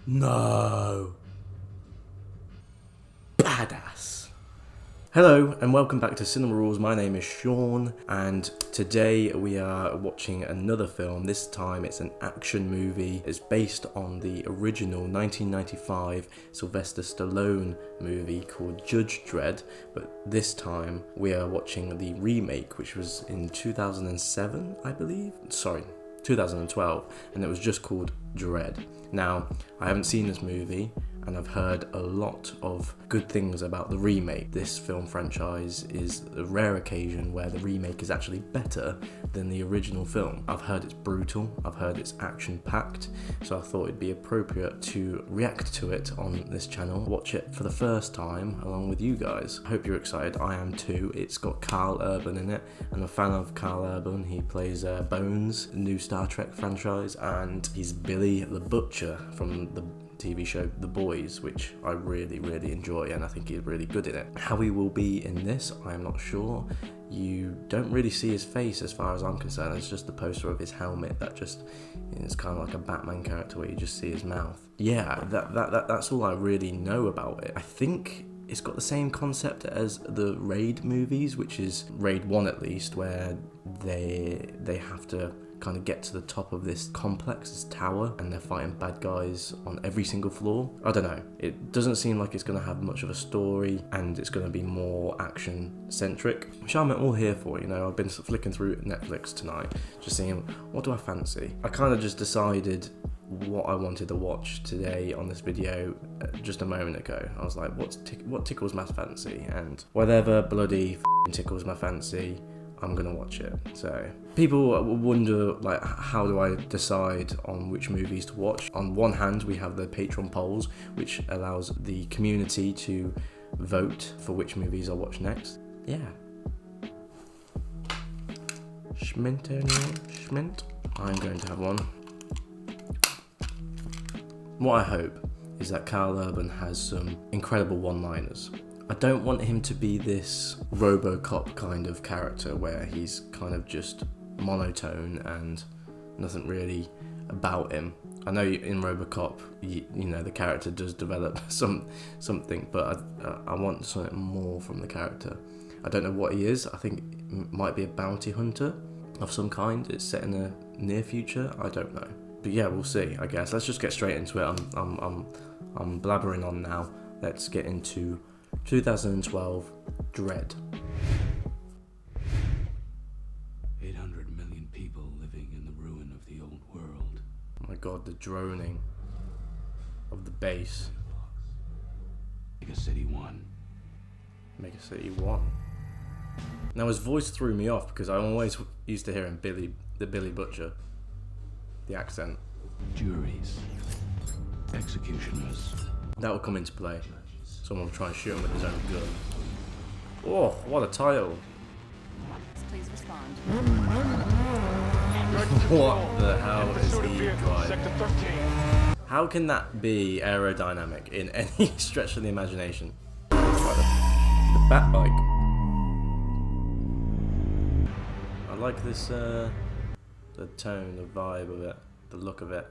No. Badass. Hello and welcome back to Cinema Rules. My name is Sean and today we are watching another film. This time it's an action movie. It's based on the original 1995 Sylvester Stallone movie called Judge Dredd, but this time we are watching the remake, which was in 2007, I believe. Sorry, 2012, and it was just called Dredd. Now, I haven't seen this movie and I've heard a lot of good things about the remake. This film franchise is a rare occasion where the remake is actually better than the original film. I've heard it's brutal, I've heard it's action-packed, so I thought it'd be appropriate to react to it on this channel, watch it for the first time along with you guys. I hope you're excited, I am too. It's got Karl Urban in it, and I'm a fan of Karl Urban. He plays Bones, the new Star Trek franchise, and he's Billy the Butcher from the TV show The Boys, which I really enjoy, and I think he's really good in it. How he will be in this, I'm not sure. You don't really see his face as far as I'm concerned. It's just the poster of his helmet that just is kind of like a Batman character where you just see his mouth. Yeah, that's all I really know about it. I think it's got the same concept as the Raid movies, which is Raid 1 at least, where they have to kind of get to the top of this complex, this tower, and they're fighting bad guys on every single floor. I don't know. It doesn't seem like it's going to have much of a story, and it's going to be more action-centric, which I'm all here for, you know. I've been flicking through Netflix tonight, just seeing, what do I fancy? I kind of just decided what I wanted to watch today on this video just a moment ago. I was like, what tickles my fancy? And whatever bloody tickles my fancy, I'm gonna watch it. So people wonder, like, how do I decide on which movies to watch? On one hand, we have the Patreon polls, which allows the community to vote for which movies I'll watch next. Yeah. Schmint, anyone? Schmint? I'm going to have one. What I hope is that Karl Urban has some incredible one-liners. I don't want him to be this RoboCop kind of character where he's kind of just monotone and nothing really about him. I know in RoboCop, you know, the character does develop something, but I want something more from the character. I don't know what he is. I think it might be a bounty hunter of some kind. It's set in the near future. I don't know. But yeah, we'll see, I guess. Let's just get straight into it. I'm blabbering on now. Let's get into 2012 Dredd. 800 million people living in the ruin of the old world. Oh my god, the droning of the bass. Megacity 1. Megacity 1. Now his voice threw me off because I always used to hear him the Billy Butcher. The accent. Juries. Executioners. That will come into play. Someone will try and shoot him with his own gun. Oh, what a title. Please respond. What the hell is he driving? How can that be aerodynamic in any stretch of the imagination? The bat bike. I like this, the tone, the vibe of it, the look of it.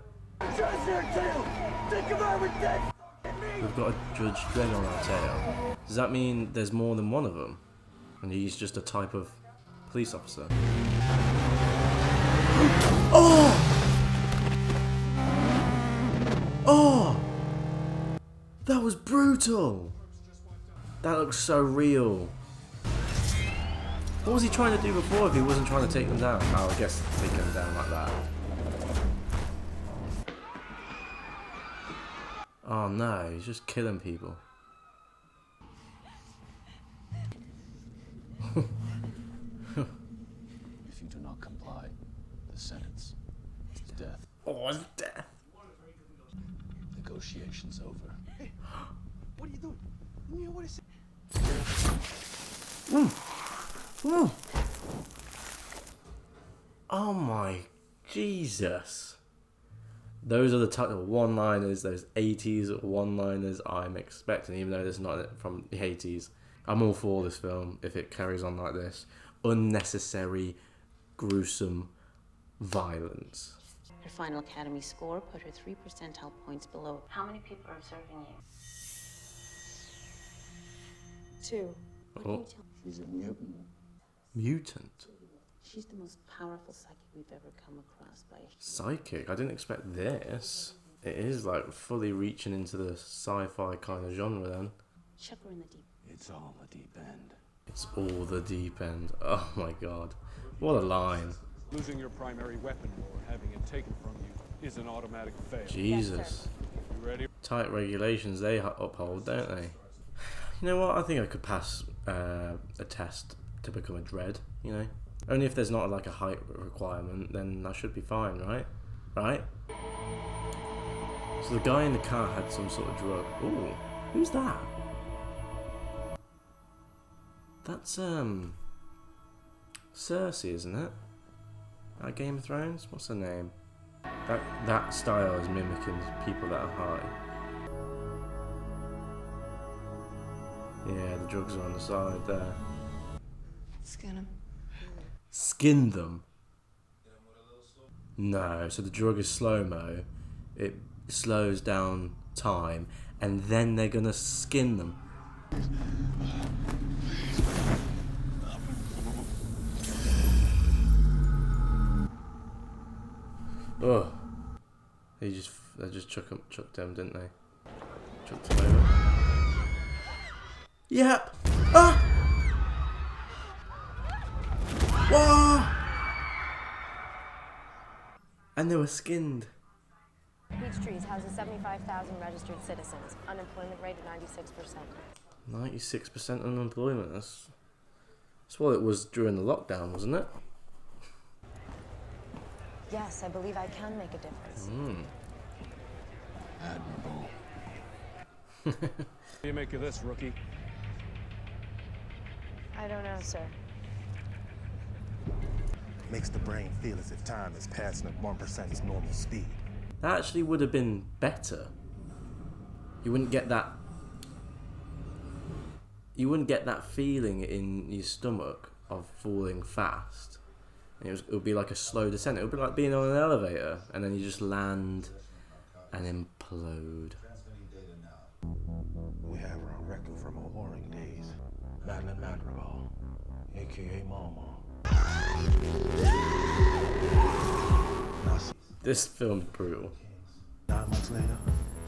We've got a Judge Dredd on our tail. Does that mean there's more than one of them? And he's just a type of police officer? Oh! Oh! That was brutal! That looks so real. What was he trying to do before if he wasn't trying to take them down? Oh, I guess taking them down like that. Oh no, he's just killing people. If you do not comply, the sentence is death. Oh, it's death. Negotiations over. Hey, what are you doing? You know what I said? Oh my Jesus. Those are the type of one-liners, those 80s one-liners I'm expecting, even though this is not from the 80s. I'm all for this film if it carries on like this. Unnecessary, gruesome violence. Her final academy score put her 3 percentile points below. How many people are observing you? 2. Oh, She's a mutant. mutant. She's the most powerful psychic we've ever come across by a Psychic? I didn't expect this. It is like fully reaching into the sci-fi kind of genre then. chuck her in the deep. It's all the deep end. It's all the deep end. Oh my god. What a line. Losing your primary weapon or having it taken from you is an automatic fail. Jesus. You ready? Tight regulations they uphold, don't they? You know what? I think I could pass a test to become a Dredd, you know? Only if there's not like a height requirement, then I should be fine, right? Right? So the guy in the car had some sort of drug. Ooh, who's that? That's Cersei, isn't it? Game of Thrones? What's her name? That style is mimicking people that are high. Yeah, the drugs are on the side there. Skin him. Skin them? No, so the drug is slow-mo. It slows down time, and then they're gonna skin them. Oh, they just chucked them, didn't they? Chucked them over. Yep. Ah. Whoa. And they were skinned. Peachtree's houses 75,000 registered citizens. Unemployment rate of 96%. 96% unemployment. That's what it was during the lockdown, wasn't it? Yes, I believe I can make a difference. Admirable. What do you make of this, rookie? I don't know, sir. Makes the brain feel as if time is passing at 1% its normal speed. That actually would have been better. You wouldn't get that. You wouldn't get that feeling in your stomach of falling fast. And it would be like a slow descent. It would be like being on an elevator, and then you just land and implode. We have her on record from her whoring days. Madeline Madrigal, aka Mama. Now, This film's brutal. 9 months later,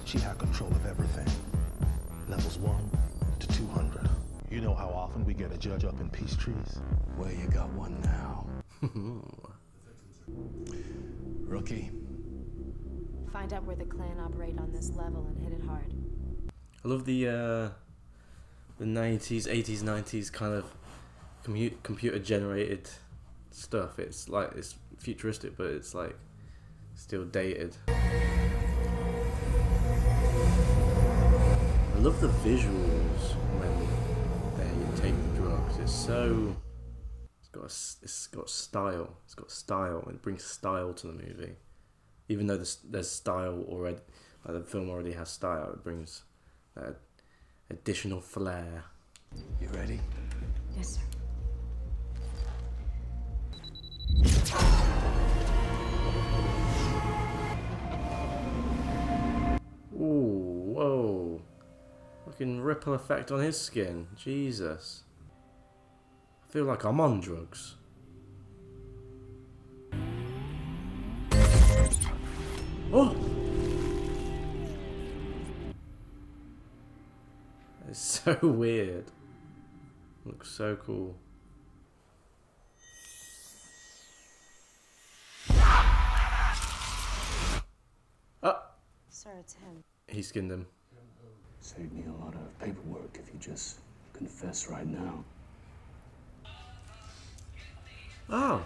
she had control of everything. Levels 1 to 200. You know how often we get a judge up in Peachtree's? Well, you got one now. Rookie. Find out where the clan operate on this level and hit it hard. I love the 90s, 80s, 90s kind of computer generated stuff. It's like it's futuristic, but it's like still dated. I love the visuals when they take the drugs. It's got style. It's got style. It brings style to the movie, even though there's style already. Like the film already has style. It brings that additional flair. You ready? Yes, sir. Ooh, whoa. Fucking ripple effect on his skin. Jesus. I feel like I'm on drugs. Oh! It's so weird. Looks so cool. Oh! Sir, it's him. He skinned him. Save me a lot of paperwork if you just confess right now. Oh!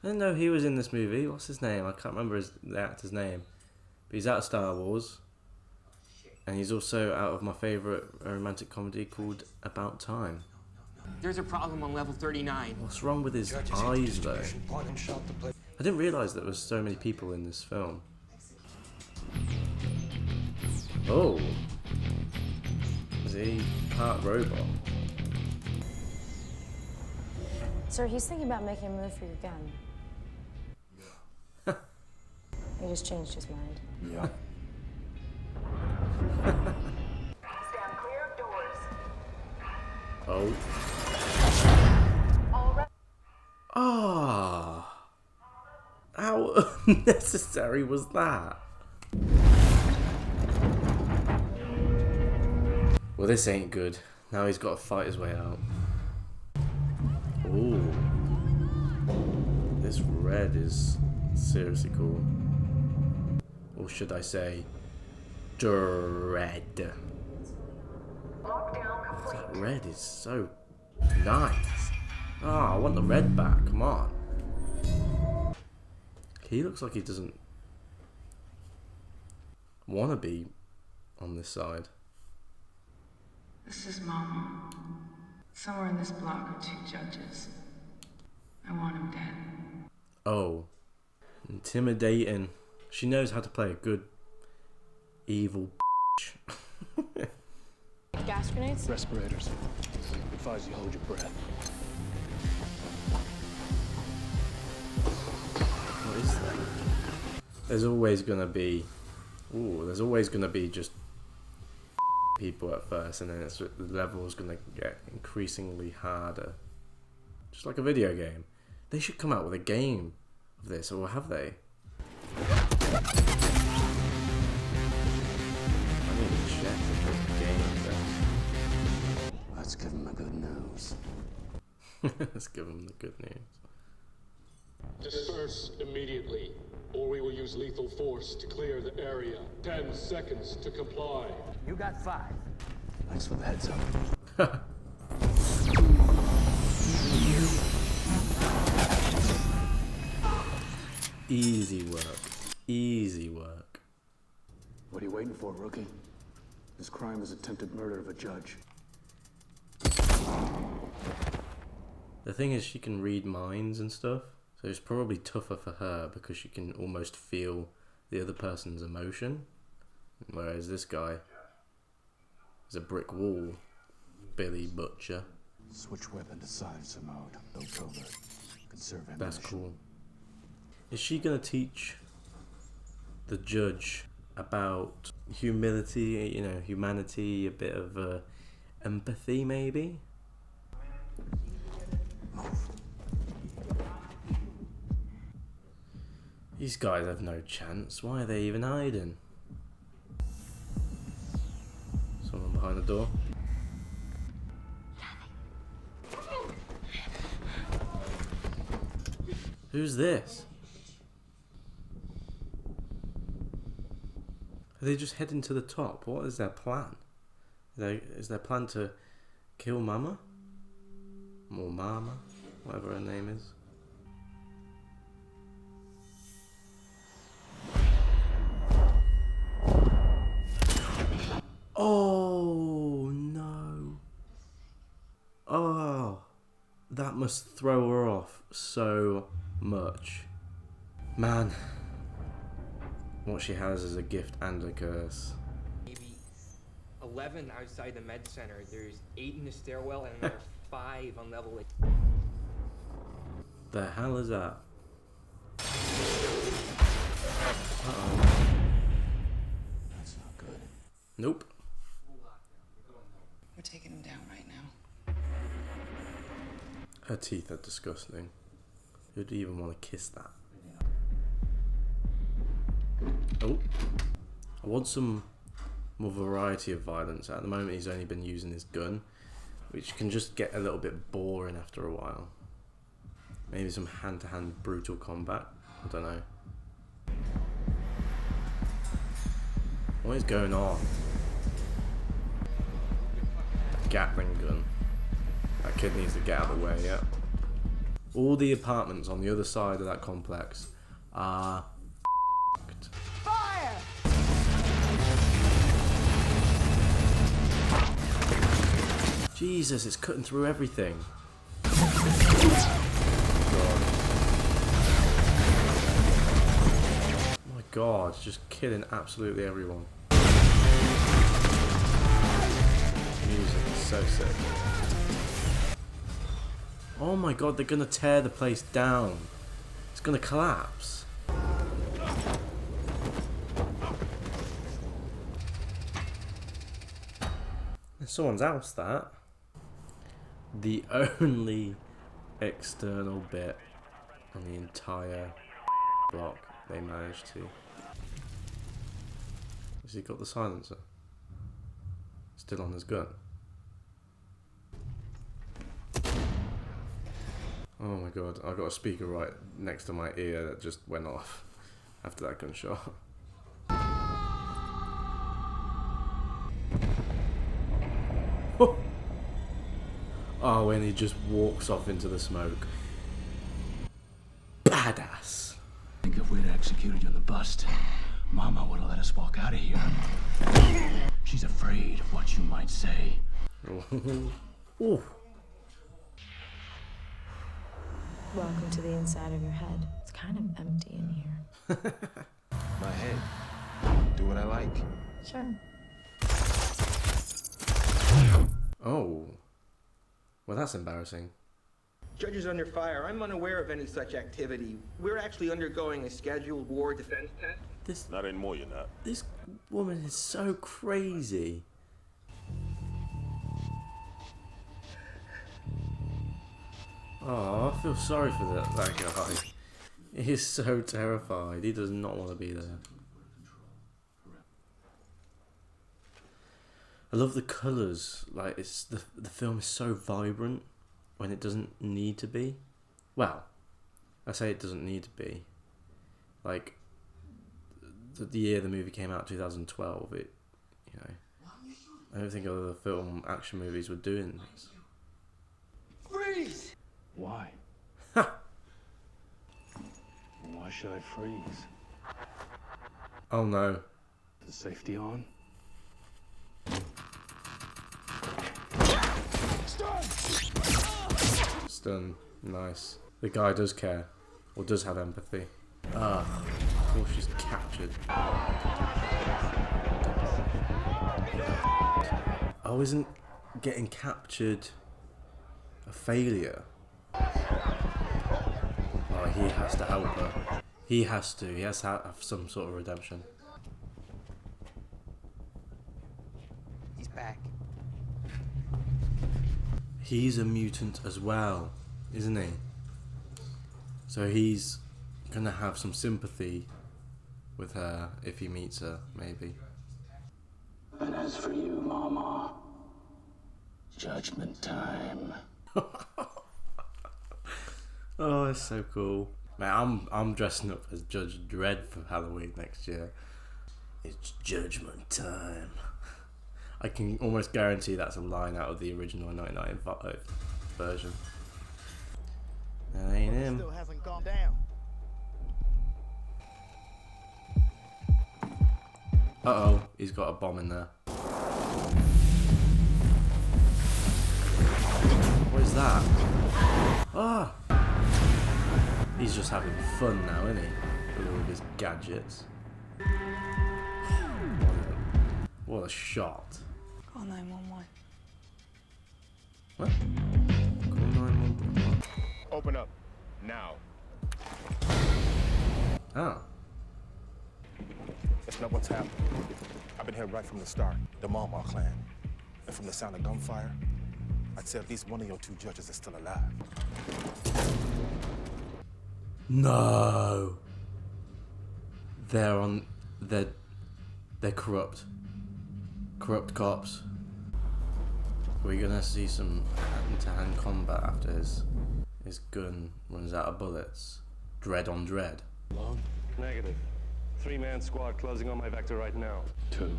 I didn't know he was in this movie. What's his name? I can't remember the actor's name. But he's out of Star Wars. And he's also out of my favourite romantic comedy called About Time. There's a problem on level 39. What's wrong with his eyes though? I didn't realise there was so many people in this film. Oh! Is he part robot? Sir, he's thinking about making a move for your gun. He just changed his mind. Yeah. Stand clear of doors. Oh. Ah. How unnecessary was that? Well, this ain't good. Now he's got to fight his way out. Ooh. This red is seriously cool. Or should I say, Dredd. That red is so nice. Ah, I want the red back. Come on. He looks like he doesn't want to be on this side. This is Mama. Somewhere in this block are 2 judges. I want him dead. Oh. Intimidating. She knows how to play a good evil bitch. Gas grenades? Respirators. Advise you hold your breath. What is that? There's always gonna be just people at first, and then the level is gonna get increasingly harder. Just like a video game. They should come out with a game of this, or have they? I need to check if there's a game of this. Let's give him the good news. Let's give them the good news. Disperse immediately, or we will use lethal force to clear the area. 10 seconds to comply. You got 5. Thanks for the heads up. Easy work. Easy work. What are you waiting for, rookie? This crime is attempted murder of a judge. The thing is, she can read minds and stuff, so it's probably tougher for her because she can almost feel the other person's emotion. Whereas this guy is a brick wall. Billy Butcher. Switch weapon to silencer mode. No covert. Conserve ammunition. That's cool. Is she gonna teach the judge about humility, you know, humanity, a bit of empathy maybe? These guys have no chance. Why are they even hiding? Someone behind the door. Who's this? Are they just heading to the top? What is their plan? Is their plan to kill Mama? Or Mama? Whatever her name is. Oh no. Oh, that must throw her off so much. Man, what she has is a gift and a curse. Maybe 11 outside the med center. There's 8 in the stairwell and another 5 on level 8. The hell is that? Uh-oh. That's not good. Nope. We're taking him down right now. Her teeth are disgusting. Who'd even want to kiss that? Oh. I want some more variety of violence. At the moment he's only been using his gun, which can just get a little bit boring after a while. Maybe some hand-to-hand brutal combat. I don't know. What is going on? Gatling gun. That kid needs to get out of the way, yeah. All the apartments on the other side of that complex are f***ed. Fire! Jesus, it's cutting through everything. God. Oh my God, it's just killing absolutely everyone. Music is so sick. Oh my God, they're gonna tear the place down. It's gonna collapse. Someone's house, that. The only external bit on the entire block they managed to. Has he got the silencer? Still on his gun. Oh my god, I got a speaker right next to my ear that just went off after that gunshot. Oh, when he just walks off into the smoke. Badass. I think if we'd executed you on the bust, Mama would have let us walk out of here. She's afraid of what you might say. Ooh. Welcome to the inside of your head. It's kind of empty in here. My head. Do what I like. Sure. Oh. Well, that's embarrassing. Judge is under fire. I'm unaware of any such activity. We're actually undergoing a scheduled war defense test. Not anymore, you're not. This woman is so crazy. Oh, I feel sorry for that guy. He is so terrified. He does not want to be there. I love the colours. Like, it's the film is so vibrant when it doesn't need to be. Well, I say it doesn't need to be. Like, the year the movie came out, 2012, it, you know, I don't think other film action movies were doing this. Freeze! Why? Why should I freeze? Oh no. The safety on? Stun. Nice. The guy does care. Or does have empathy. Ah. Of course she's captured. Oh, isn't getting captured a failure? Oh, he has to help her. He has to have some sort of redemption. He's back. He's a mutant as well, isn't he? So he's gonna have some sympathy with her if he meets her, maybe. And as for you, Mama, judgment time. Oh, it's so cool. Man, I'm dressing up as Judge Dredd for Halloween next year. It's judgment time. I can almost guarantee that's a line out of the original 1995 version. That ain't him. Still hasn't gone down. Uh-oh, he's got a bomb in there. What is that? Ah! He's just having fun now, isn't he? With all of his gadgets. What a shot. Call 911. What? Call 911. Open up. Now. Oh. That's not what's happened. I've been here right from the start. The Mama clan. And from the sound of gunfire, I'd say at least one of your two judges is still alive. No. They're corrupt. Corrupt cops. We're gonna see some hand-to-hand combat after his gun runs out of bullets. Dredd on Dredd. Alone? Negative. 3-man squad closing on my vector right now. Two.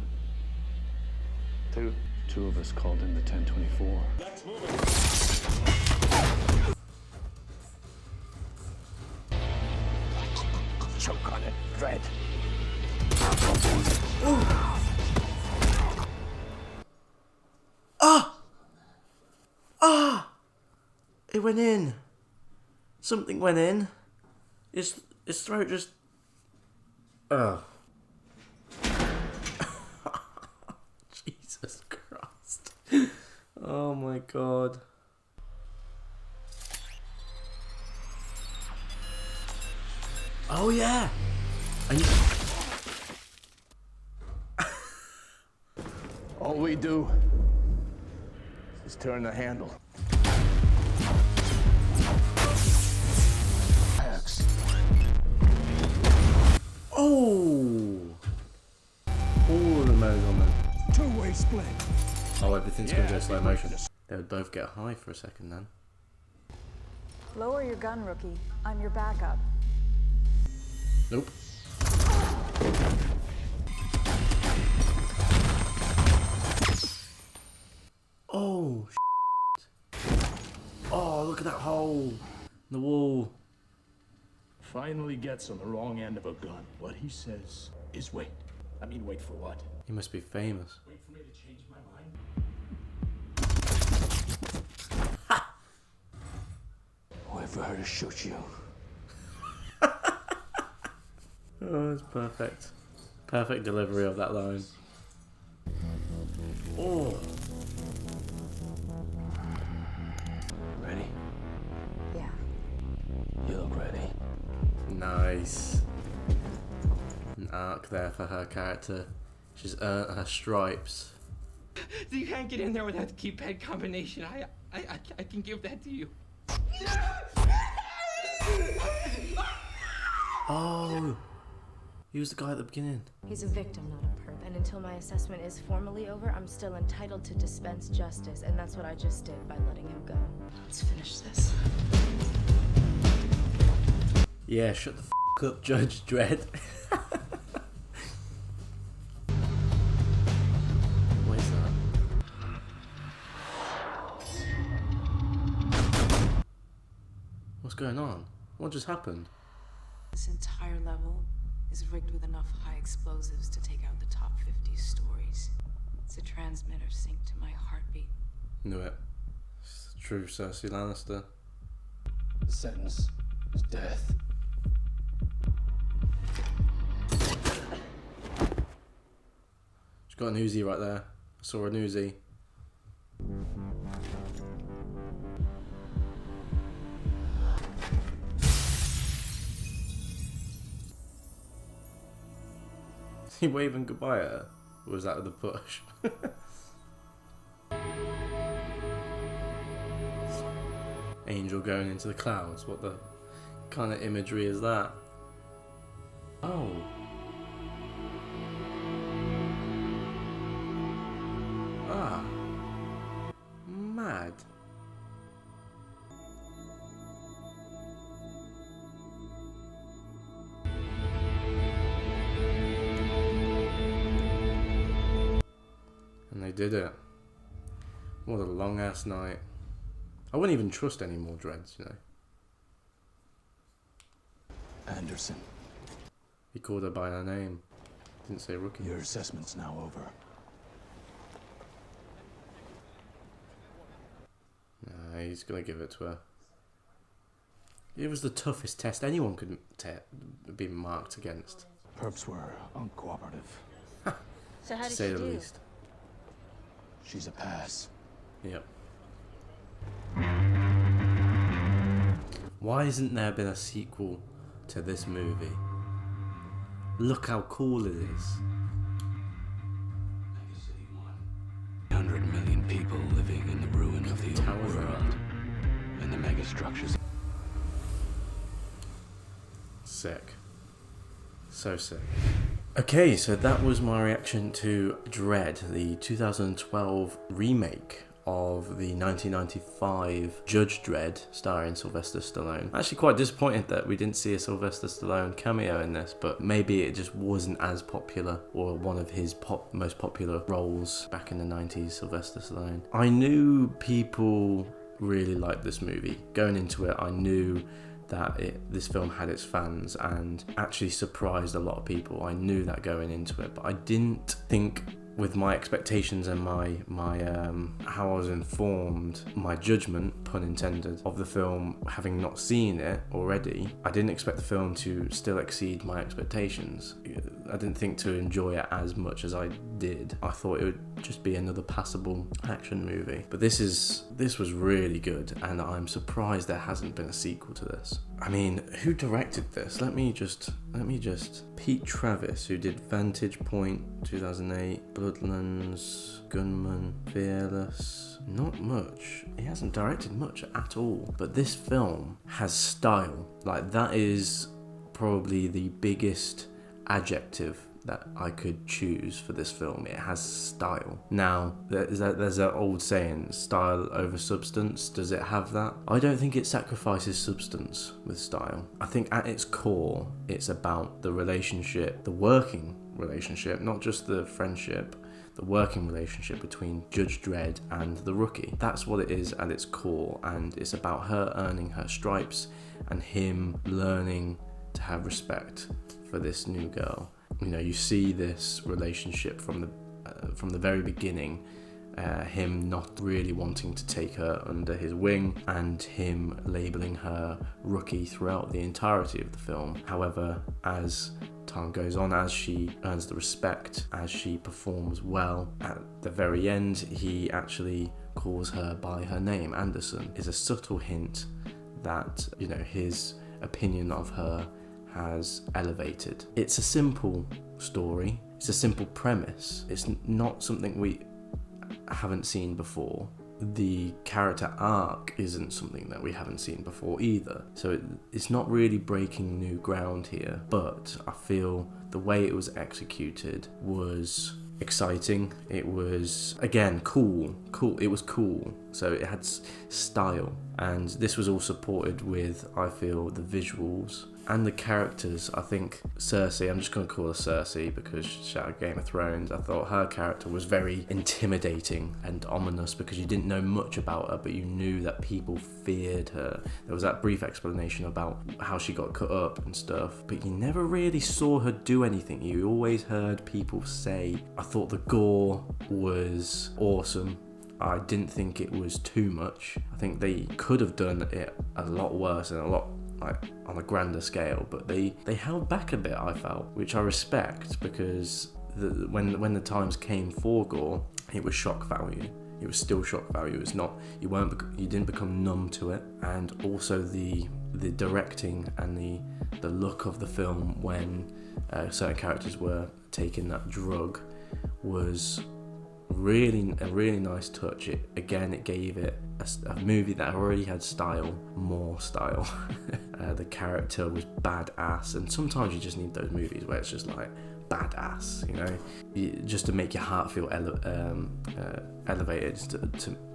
Two of us called in the 1024. Let's move it. Choke on it, Dredd. It went in. Something went in. His throat just... Jesus Christ. Oh my god. Oh yeah. All we do Just turn the handle. X. Oh! All the modes on them. Two-way split. Oh, everything's gonna go slow motion. They would both get high for a second then. Lower your gun, rookie. I'm your backup. Nope. Oh, oh, look at that hole in the wall. Finally gets on the wrong end of a gun. What he says is wait. I mean, wait for what? He must be famous. Wait for me to change my mind? Wait for her to shoot you. Oh, it's perfect. Perfect delivery of that line. Oh. Ready? Yeah. You look ready. Nice. An arc there for her character. She's earned her stripes. You can't get in there without the keypad combination. I can give that to you. Oh, he was the guy at the beginning. He's a victim, not a perp, and until my assessment is formally over, I'm still entitled to dispense justice, and that's what I just did by letting him go. Let's finish this. Yeah, shut the f up, Judge Dredd. What is that? What's going on? What just happened? This entire level is rigged with enough high explosives to take out the top 50 stories. It's a transmitter synced to my heartbeat. Knew it. It's the true Cersei Lannister. The sentence is death. She's got an Uzi right there. I saw an Uzi. Is he waving goodbye at her? Or was that with the push? Angel going into the clouds. What the kind of imagery is that? Oh. Ah. Mad. And they did it. What a long ass night. I wouldn't even trust any more Dredds, you know. Anderson, He called her by her name. Didn't say rookie. your assessment's now over. Nah, he's gonna give it to her. It was the toughest test anyone could be marked against. Perps were uncooperative. So how To did say she the do? least. She's a pass. Yep. Why hasn't there been a sequel to this movie? Look how cool it is. 100 million people living in the ruin of the old Towers world. around. And the megastructures. Sick. So sick. Okay, so that was my reaction to Dredd, the 2012 remake of the 1995 Judge Dredd starring Sylvester Stallone. Actually quite disappointed that we didn't see a Sylvester Stallone cameo in this, but maybe it just wasn't as popular, or one of his most popular roles back in the 90s, Sylvester Stallone. I knew people really liked this movie. Going into it, I knew that this film had its fans and actually surprised a lot of people. I knew that going into it, but I didn't think, with my expectations and my how I was informed, my judgment, pun intended, of the film, having not seen it already, I didn't expect the film to still exceed my expectations. didn't think to enjoy it as much as I did. I thought it would just be another passable action movie. But this was really good, and I'm surprised there hasn't been a sequel to this. I mean, who directed this? Let me just Pete Travis, who did Vantage Point 2008, Bloodlands, Gunman, Fearless. Not much. He hasn't directed much at all. But this film has style. Like, that is probably the biggest adjective that I could choose for this film. It has style. Now, there's that old saying, style over substance. Does it have that? I don't think it sacrifices substance with style. I think at its core, it's about the relationship, the working relationship, not just the friendship, the working relationship between Judge Dredd and the rookie. That's what it is at its core, and it's about her earning her stripes and him learning to have respect for this new girl. You know, you see this relationship from the very beginning, him not really wanting to take her under his wing, and him labelling her rookie throughout the entirety of the film. However, as time goes on, as she earns the respect, as she performs well, at the very end, he actually calls her by her name. Anderson is a subtle hint that, you know, his opinion of her has elevated. It's a simple story, it's a simple premise, it's not something we haven't seen before. The character arc isn't something that we haven't seen before either, so it's not really breaking new ground here, but I feel the way it was executed was exciting. It was, again, cool. It was cool, so it had style, and this was all supported with, I feel, the visuals and the characters. I think Cersei, I'm just going to call her Cersei because she's out of Game of Thrones, I thought her character was very intimidating and ominous because you didn't know much about her, but you knew that people feared her. There was that brief explanation about how she got cut up and stuff, but you never really saw her do anything. You always heard people say. I thought the gore was awesome. I didn't think it was too much. I think they could have done it a lot worse and a lot, like, on a grander scale, but they held back a bit, I felt, which I respect, because when the times came for gore, it was shock value. It was still shock value. It's not, you didn't become numb to it. And also the directing and the look of the film when certain characters were taking that drug was a really nice touch. It gave it a movie that already had style, more style. The character was badass, and sometimes you just need those movies where it's just like badass, you know, just to make your heart feel elevated,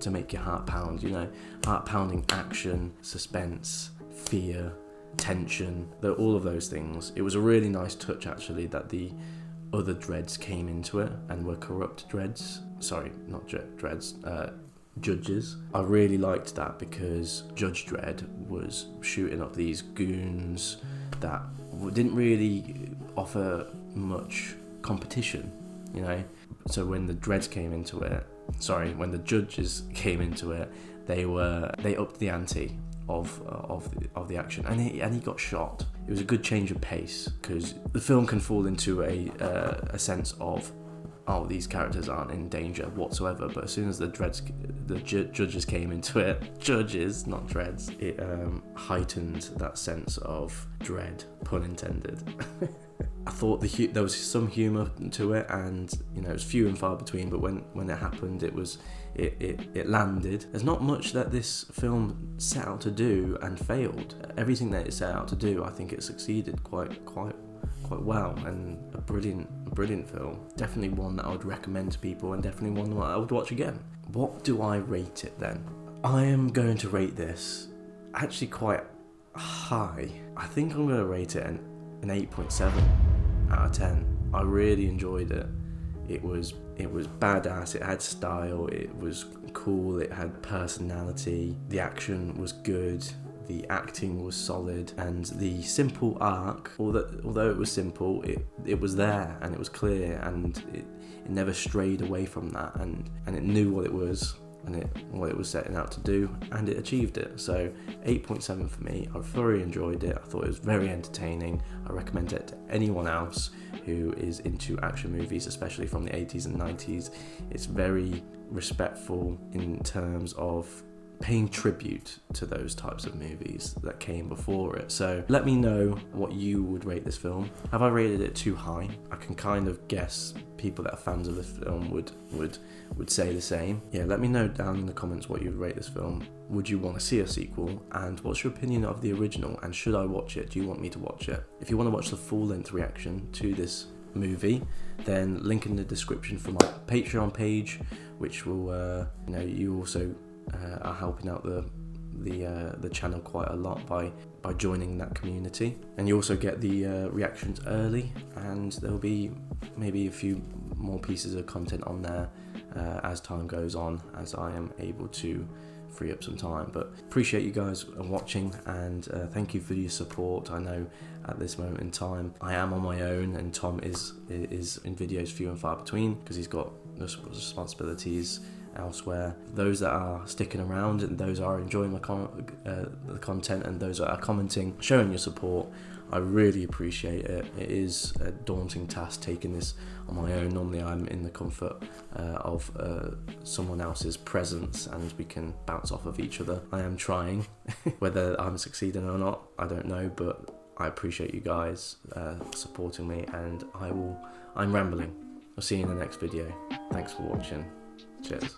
to make your heart pound, you know, heart pounding action, suspense, fear, tension, all of those things. It was a really nice touch, actually, that the other Dredds came into it and were corrupt Dredds. Sorry, not Dredds, judges. I really liked that because Judge Dredd was shooting up these goons that didn't really offer much competition, you know. So when the Dredds came into it, when the judges came into it, they upped the ante of the action, and he got shot. It was a good change of pace, because the film can fall into a sense of, oh, these characters aren't in danger whatsoever, but as soon as the judges came into it, judges, not Dredds, it heightened that sense of dread, pun intended. I thought there was some humour to it, and, you know, it was few and far between, but when it happened, it landed. There's not much that this film set out to do and failed. Everything that it set out to do, I think it succeeded quite well, and a brilliant film. Definitely one that I would recommend to people, and definitely one that I would watch again. What do I rate it then? I am going to rate this actually quite high. I think I'm going to rate it an 8.7 out of 10. I really enjoyed it. It was badass, it had style, it was cool, it had personality, the action was good, the acting was solid, and the simple arc, although it was simple, it was there, and it was clear, and it never strayed away from that, and it knew what it was and what it was setting out to do, and it achieved it. So 8.7 for me. I thoroughly enjoyed it. I thought it was very entertaining. I recommend it to anyone else who is into action movies, especially from the 80s and 90s. It's very respectful in terms of paying tribute to those types of movies that came before it. So let me know what you would rate this film. Have I rated it too high? I can kind of guess people that are fans of this film would say the same. Yeah, let me know down in the comments what you'd rate this film. Would you want to see a sequel? And what's your opinion of the original? And should I watch it? Do you want me to watch it? If you want to watch the full-length reaction to this movie, then link in the description for my Patreon page, which will you also are helping out the channel quite a lot by joining that community, and you also get the reactions early, and there'll be maybe a few more pieces of content on there as time goes on, as I am able to free up some time. But appreciate you guys watching, and thank you for your support. I know at this moment in time I am on my own, and Tom is in videos few and far between because he's got responsibilities elsewhere. Those that are sticking around and those that are enjoying the content, and those that are commenting, showing your support, I really appreciate it. It is a daunting task taking this on my own. Normally I'm in the comfort of someone else's presence and we can bounce off of each other. I am trying. Whether I'm succeeding or not, I don't know, but I appreciate you guys supporting me, and I'm rambling. I'll see you in the next video. Thanks for watching. Cheers.